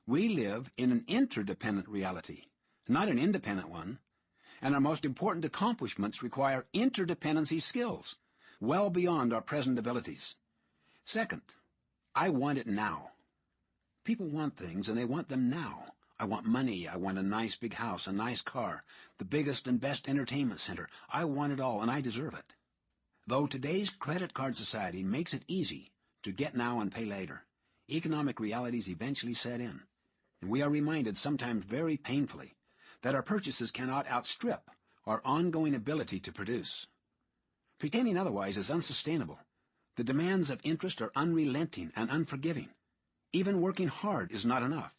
We live in an interdependent reality, not an independent one, and our most important accomplishments require interdependency skills, well beyond our present abilities. Second, I want it now. People want things, and they want them now. I want money. I want a nice big house, a nice car, the biggest and best entertainment center. I want it all, and I deserve it. Though today's credit card society makes it easy to get now and pay later, economic realities eventually set in, and we are reminded, sometimes very painfully, that our purchases cannot outstrip our ongoing ability to produce. Pretending otherwise is unsustainable. The demands of interest are unrelenting and unforgiving. Even working hard is not enough.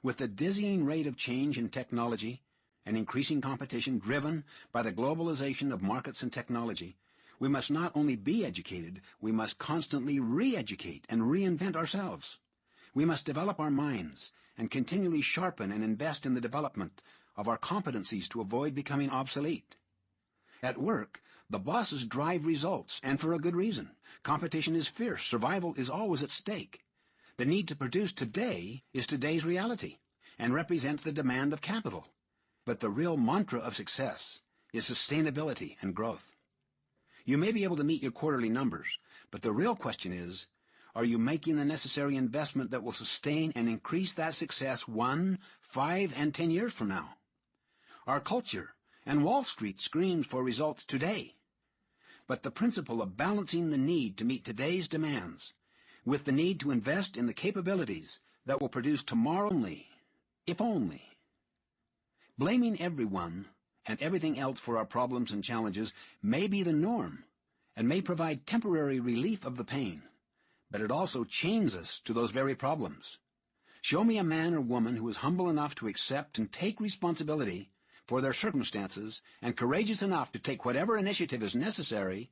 With the dizzying rate of change in technology and increasing competition driven by the globalization of markets and technology, we must not only be educated, we must constantly re-educate and reinvent ourselves. We must develop our minds and continually sharpen and invest in the development of our competencies to avoid becoming obsolete. At work, the bosses drive results, and for a good reason. Competition is fierce. Survival is always at stake. The need to produce today is today's reality and represents the demand of capital. But the real mantra of success is sustainability and growth. You may be able to meet your quarterly numbers, but the real question is, are you making the necessary investment that will sustain and increase that success 1, 5, and 10 years from now? Our culture and Wall Street screams for results today. But the principle of balancing the need to meet today's demands with the need to invest in the capabilities that will produce tomorrow only, if only. Blaming everyone and everything else for our problems and challenges may be the norm and may provide temporary relief of the pain, but it also chains us to those very problems. Show me a man or woman who is humble enough to accept and take responsibility for their circumstances and courageous enough to take whatever initiative is necessary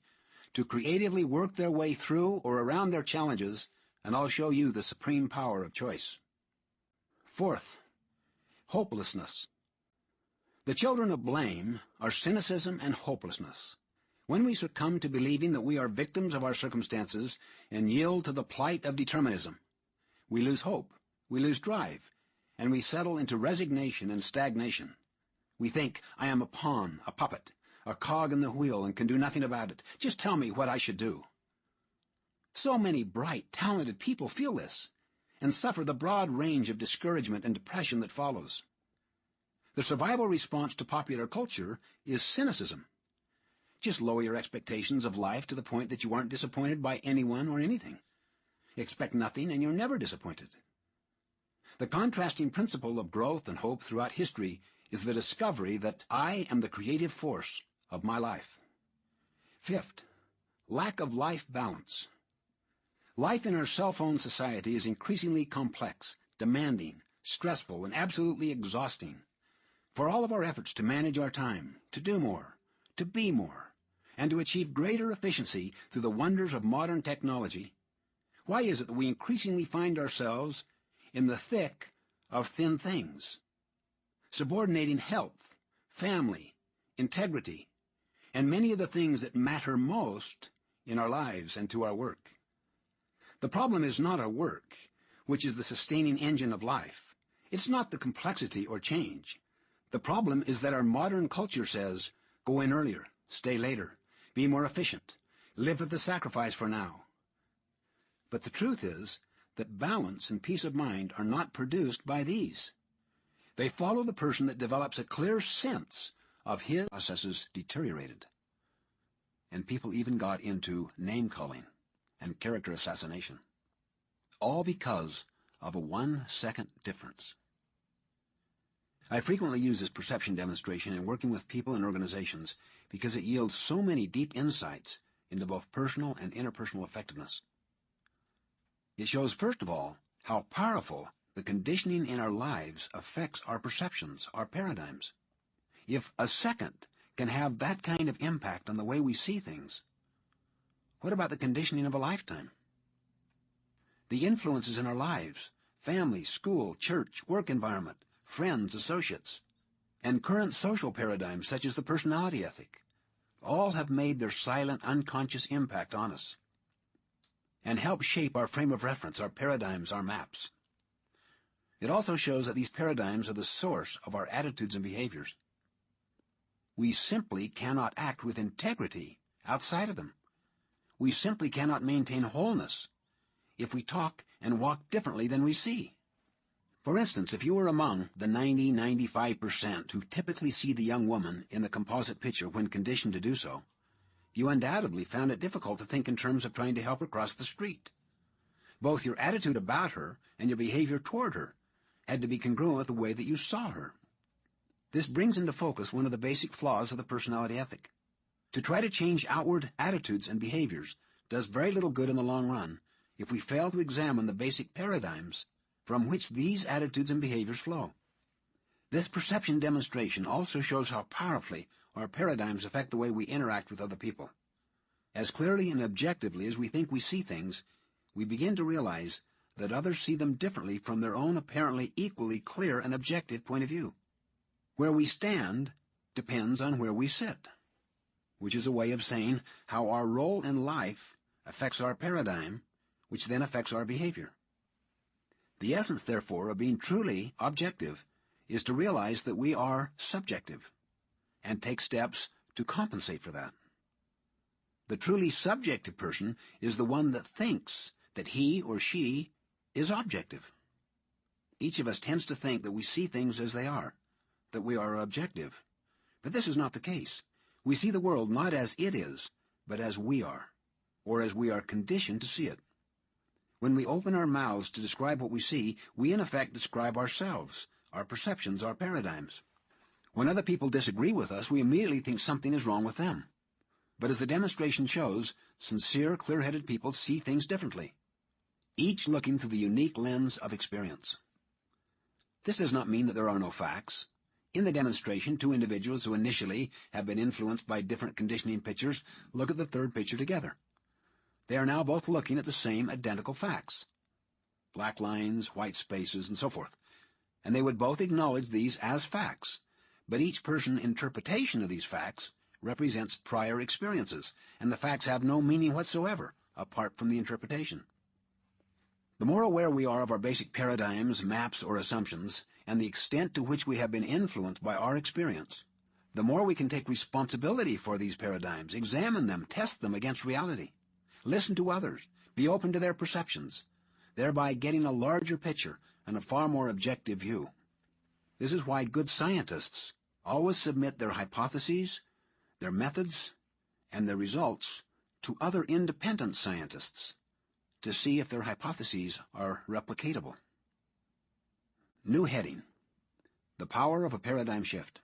to creatively work their way through or around their challenges, and I'll show you the supreme power of choice. Fourth, hopelessness. The children of blame are cynicism and hopelessness. When we succumb to believing that we are victims of our circumstances and yield to the plight of determinism, we lose hope, we lose drive, and we settle into resignation and stagnation. We think, I am a pawn, a puppet, a cog in the wheel, and can do nothing about it. Just tell me what I should do. So many bright, talented people feel this, and suffer the broad range of discouragement and depression that follows. The survival response to popular culture is cynicism. Just lower your expectations of life to the point that you aren't disappointed by anyone or anything. Expect nothing, and you're never disappointed. The contrasting principle of growth and hope throughout history is the discovery that I am the creative force of my life. Fifth, lack of life balance. Life in our cell phone society is increasingly complex, demanding, stressful, and absolutely exhausting. For all of our efforts to manage our time, to do more, to be more, and to achieve greater efficiency through the wonders of modern technology, why is it that we increasingly find ourselves in the thick of thin things, subordinating health, family, integrity, and many of the things that matter most in our lives and to our work? The problem is not our work, which is the sustaining engine of life. It's not the complexity or change. The problem is that our modern culture says, go in earlier, stay later, be more efficient, live with the sacrifice for now. But the truth is that balance and peace of mind are not produced by these. They follow the person that develops a clear sense of his processes deteriorated. And people even got into name-calling and character assassination, all because of a 1-second difference. I frequently use this perception demonstration in working with people and organizations because it yields so many deep insights into both personal and interpersonal effectiveness. It shows, first of all, how powerful the conditioning in our lives affects our perceptions, our paradigms. If a second can have that kind of impact on the way we see things, what about the conditioning of a lifetime? The influences in our lives, family, school, church, work environment, friends, associates, and current social paradigms such as the personality ethic, all have made their silent, unconscious impact on us and help shape our frame of reference, our paradigms, our maps. It also shows that these paradigms are the source of our attitudes and behaviors. We simply cannot act with integrity outside of them. We simply cannot maintain wholeness if we talk and walk differently than we see. For instance, if you were among the 90–95% who typically see the young woman in the composite picture when conditioned to do so, you undoubtedly found it difficult to think in terms of trying to help her cross the street. Both your attitude about her and your behavior toward her had to be congruent with the way that you saw her. This brings into focus one of the basic flaws of the personality ethic. To try to change outward attitudes and behaviors does very little good in the long run if we fail to examine the basic paradigms from which these attitudes and behaviors flow. This perception demonstration also shows how powerfully our paradigms affect the way we interact with other people. As clearly and objectively as we think we see things, we begin to realize that others see them differently from their own apparently equally clear and objective point of view. Where we stand depends on where we sit, which is a way of saying how our role in life affects our paradigm, which then affects our behavior. The essence, therefore, of being truly objective is to realize that we are subjective and take steps to compensate for that. The truly subjective person is the one that thinks that he or she is objective. Each of us tends to think that we see things as they are, that we are objective. But this is not the case. We see the world not as it is, but as we are, or as we are conditioned to see it. When we open our mouths to describe what we see, we in effect describe ourselves, our perceptions, our paradigms. When other people disagree with us, we immediately think something is wrong with them. But as the demonstration shows, sincere, clear-headed people see things differently, each looking through the unique lens of experience. This does not mean that there are no facts. In the demonstration, two individuals who initially have been influenced by different conditioning pictures look at the third picture together. They are now both looking at the same identical facts, black lines, white spaces, and so forth, and they would both acknowledge these as facts, but each person's interpretation of these facts represents prior experiences, and the facts have no meaning whatsoever apart from the interpretation. The more aware we are of our basic paradigms, maps, or assumptions, and the extent to which we have been influenced by our experience, the more we can take responsibility for these paradigms, examine them, test them against reality, listen to others, be open to their perceptions, thereby getting a larger picture and a far more objective view. This is why good scientists always submit their hypotheses, their methods, and their results to other independent scientists to see if their hypotheses are replicatable. New heading: The Power of a Paradigm Shift.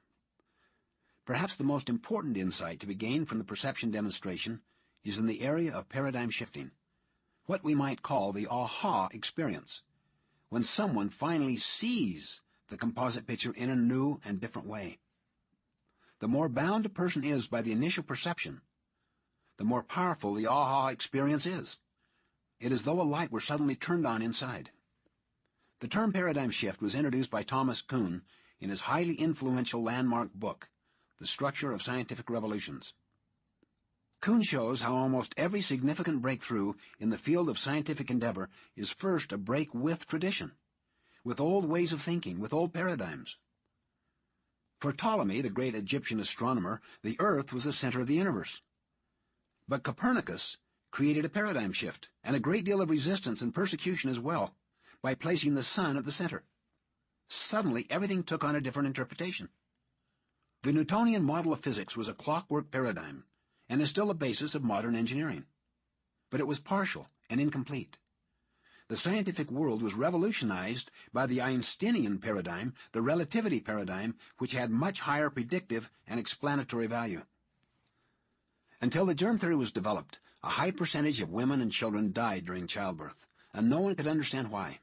Perhaps the most important insight to be gained from the perception demonstration is in the area of paradigm shifting, what we might call the aha experience, when someone finally sees the composite picture in a new and different way. The more bound a person is by the initial perception, the more powerful the aha experience is. It is as though a light were suddenly turned on inside. The term paradigm shift was introduced by Thomas Kuhn in his highly influential landmark book, The Structure of Scientific Revolutions. Kuhn shows how almost every significant breakthrough in the field of scientific endeavor is first a break with tradition, with old ways of thinking, with old paradigms. For Ptolemy, the great Egyptian astronomer, the Earth was the center of the universe. But Copernicus created a paradigm shift, and a great deal of resistance and persecution as well, by placing the sun at the center. Suddenly, everything took on a different interpretation. The Newtonian model of physics was a clockwork paradigm, and is still the basis of modern engineering. But it was partial and incomplete. The scientific world was revolutionized by the Einsteinian paradigm, the relativity paradigm, which had much higher predictive and explanatory value. Until the germ theory was developed, a high percentage of women and children died during childbirth, and no one could understand why.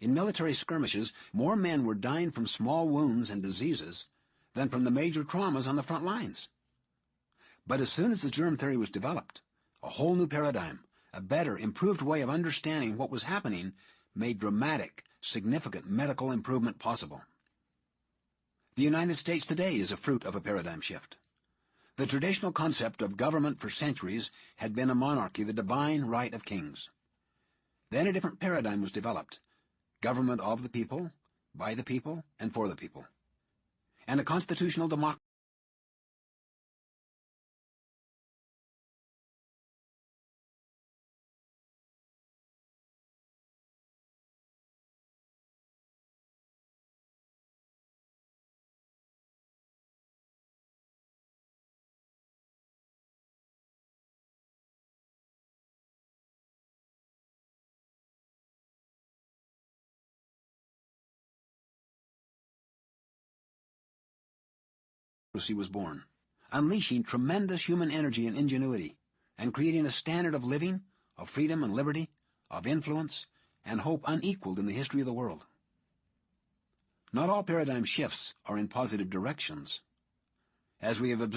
In military skirmishes, more men were dying from small wounds and diseases than from the major traumas on the front lines. But as soon as the germ theory was developed, a whole new paradigm, a better, improved way of understanding what was happening, made dramatic, significant medical improvement possible. The United States today is a fruit of a paradigm shift. The traditional concept of government for centuries had been a monarchy, the divine right of kings. Then a different paradigm was developed, government of the people, by the people, and for the people, and a constitutional democracy was born, unleashing tremendous human energy and ingenuity, and creating a standard of living, of freedom and liberty, of influence, and hope unequaled in the history of the world. Not all paradigm shifts are in positive directions. As we have observed,